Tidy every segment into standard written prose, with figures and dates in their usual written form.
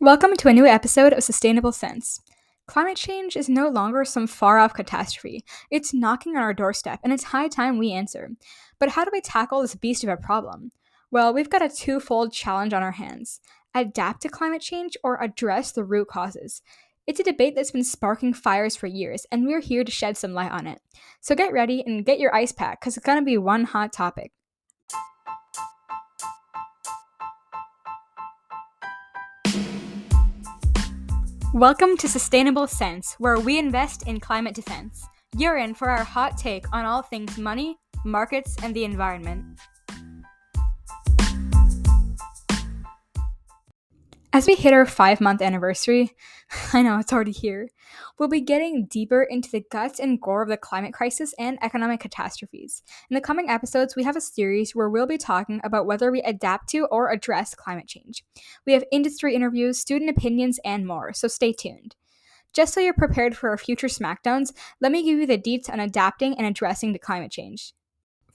Welcome to a new episode of Sustainable Sense. Climate change is no longer some far off catastrophe. It's knocking on our doorstep, and it's high time we answer. But how do we tackle this beast of a problem? Well, we've got a twofold challenge on our hands: adapt to climate change or address the root causes. It's a debate that's been sparking fires for years, and we're here to shed some light on it. So get ready and get your ice pack, because it's going to be one hot topic. Welcome to Sustainable Sense, where we invest in climate defense. You're in for our hot take on all things money, markets, and the environment. As we hit our 5-month anniversary, I know it's already here, we'll be getting deeper into the guts and gore of the climate crisis and economic catastrophes. In the coming episodes, we have a series where we'll be talking about whether we adapt to or address climate change. We have industry interviews, student opinions, and more, so stay tuned. Just so you're prepared for our future smackdowns, let me give you the deets on adapting and addressing to climate change.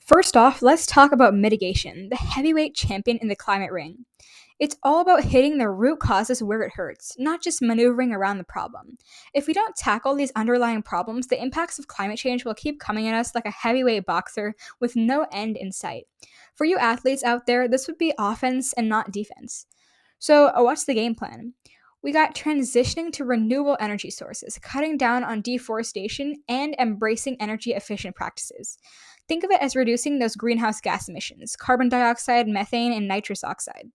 First off, let's talk about mitigation, the heavyweight champion in the climate ring. It's all about hitting the root causes where it hurts, not just maneuvering around the problem. If we don't tackle these underlying problems, the impacts of climate change will keep coming at us like a heavyweight boxer with no end in sight. For you athletes out there, this would be offense and not defense. So, what's the game plan? We got transitioning to renewable energy sources, cutting down on deforestation, and embracing energy efficient practices. Think of it as reducing those greenhouse gas emissions: carbon dioxide, methane, and nitrous oxide.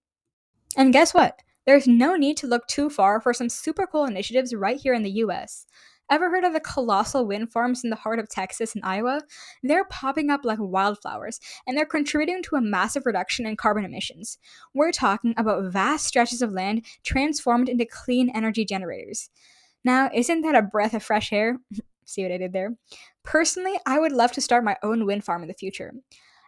And guess what? There's no need to look too far for some super cool initiatives right here in the US. Ever heard of the colossal wind farms in the heart of Texas and Iowa? They're popping up like wildflowers, and they're contributing to a massive reduction in carbon emissions. We're talking about vast stretches of land transformed into clean energy generators. Now, isn't that a breath of fresh air? See what I did there? Personally, I would love to start my own wind farm in the future.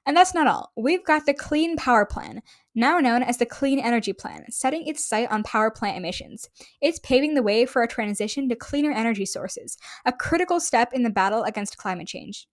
And that's not all. We've got the Clean Power Plan, now known as the Clean Energy Plan, setting its sight on power plant emissions. It's paving the way for a transition to cleaner energy sources, a critical step in the battle against climate change.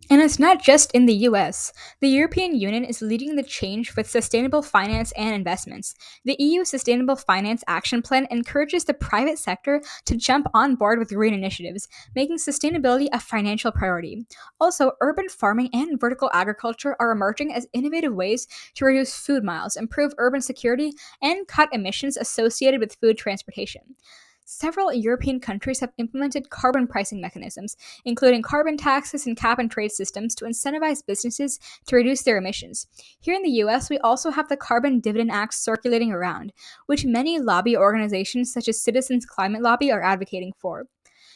And it's not just in the US. The European Union is leading the change with sustainable finance and investments. The EU Sustainable Finance Action Plan encourages the private sector to jump on board with green initiatives, making sustainability a financial priority. Also, urban farming and vertical agriculture are emerging as innovative ways to reduce food miles, improve urban security, and cut emissions associated with food transportation. Several European countries have implemented carbon pricing mechanisms, including carbon taxes and cap and trade systems to incentivize businesses to reduce their emissions. Here in the US, we also have the Carbon Dividend Act circulating around, which many lobby organizations such as Citizens Climate Lobby are advocating for.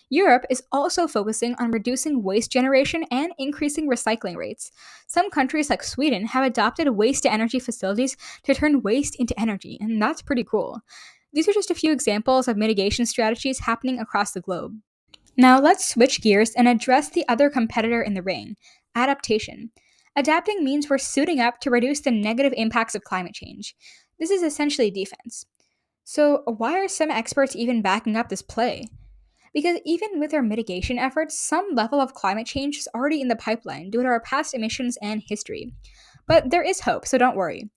Europe is also focusing on reducing waste generation and increasing recycling rates. Some countries like Sweden have adopted waste-to-energy facilities to turn waste into energy, and that's pretty cool. These are just a few examples of mitigation strategies happening across the globe. Now let's switch gears and address the other competitor in the ring: adaptation. Adapting means we're suiting up to reduce the negative impacts of climate change. This is essentially defense. So why are some experts even backing up this play? Because even with our mitigation efforts, some level of climate change is already in the pipeline due to our past emissions and history. But there is hope, so don't worry.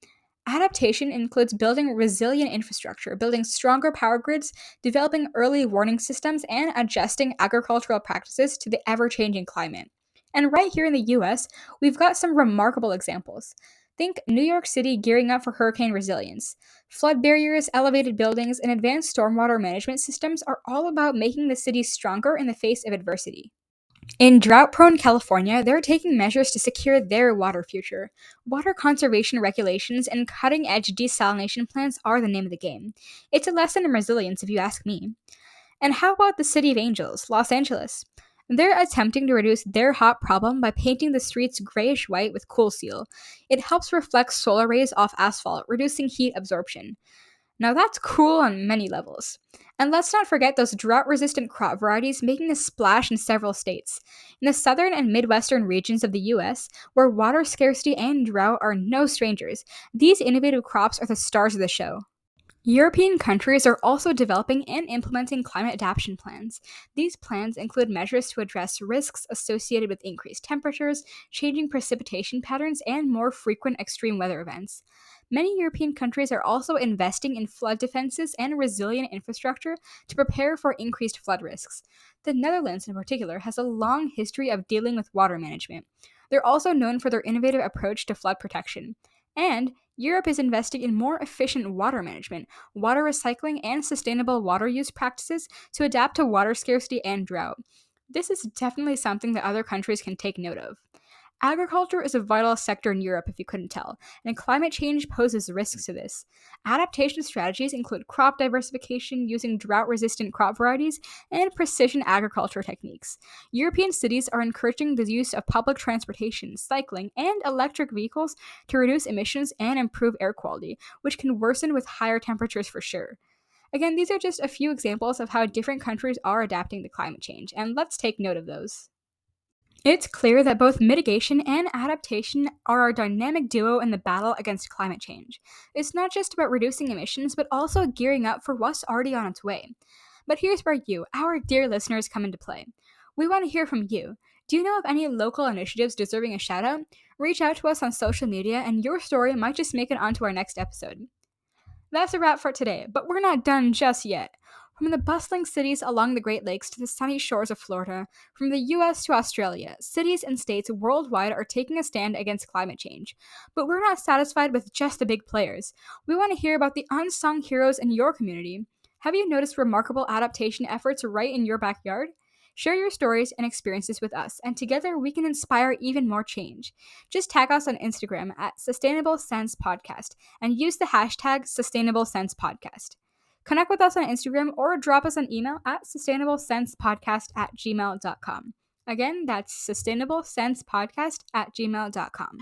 Adaptation includes building resilient infrastructure, building stronger power grids, developing early warning systems, and adjusting agricultural practices to the ever-changing climate. And right here in the US, we've got some remarkable examples. Think New York City gearing up for hurricane resilience. Flood barriers, elevated buildings, and advanced stormwater management systems are all about making the city stronger in the face of adversity. In drought-prone California, they're taking measures to secure their water future. Water conservation regulations and cutting-edge desalination plants are the name of the game. It's a lesson in resilience, if you ask me. And how about the City of Angels, Los Angeles? They're attempting to reduce their hot problem by painting the streets grayish-white with Cool Seal. It helps reflect solar rays off asphalt, reducing heat absorption. Now that's cool on many levels. And let's not forget those drought-resistant crop varieties making a splash in several states. In the southern and midwestern regions of the US, where water scarcity and drought are no strangers, these innovative crops are the stars of the show. European countries are also developing and implementing climate adaptation plans. These plans include measures to address risks associated with increased temperatures, changing precipitation patterns, and more frequent extreme weather events. Many European countries are also investing in flood defenses and resilient infrastructure to prepare for increased flood risks. The Netherlands, in particular, has a long history of dealing with water management. They're also known for their innovative approach to flood protection. And Europe is investing in more efficient water management, water recycling, and sustainable water use practices to adapt to water scarcity and drought. This is definitely something that other countries can take note of. Agriculture is a vital sector in Europe, if you couldn't tell, and climate change poses risks to this. Adaptation strategies include crop diversification, using drought resistant crop varieties, and precision agriculture techniques. European cities are encouraging the use of public transportation, cycling, and electric vehicles to reduce emissions and improve air quality, which can worsen with higher temperatures for sure. Again, these are just a few examples of how different countries are adapting to climate change, and let's take note of those. It's clear that both mitigation and adaptation are our dynamic duo in the battle against climate change. It's not just about reducing emissions, but also gearing up for what's already on its way. But here's where you, our dear listeners, come into play. We want to hear from you. Do you know of any local initiatives deserving a shout out? Reach out to us on social media, and your story might just make it onto our next episode. That's a wrap for today, but we're not done just yet. From the bustling cities along the Great Lakes to the sunny shores of Florida, from the US to Australia, cities and states worldwide are taking a stand against climate change. But we're not satisfied with just the big players. We want to hear about the unsung heroes in your community. Have you noticed remarkable adaptation efforts right in your backyard? Share your stories and experiences with us, and together we can inspire even more change. Just tag us on Instagram at sustainablecentspodcast and use the hashtag sustainablecentspodcast. Connect with us on Instagram or drop us an email at sustainablecentspodcast@gmail.com. Again, that's sustainablecentspodcast@gmail.com.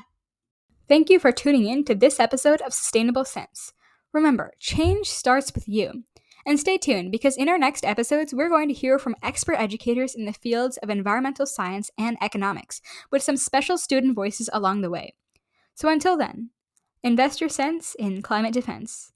Thank you for tuning in to this episode of Sustainable Sense. Remember, change starts with you. And stay tuned, because in our next episodes, we're going to hear from expert educators in the fields of environmental science and economics, with some special student voices along the way. So until then, invest your sense in climate defense.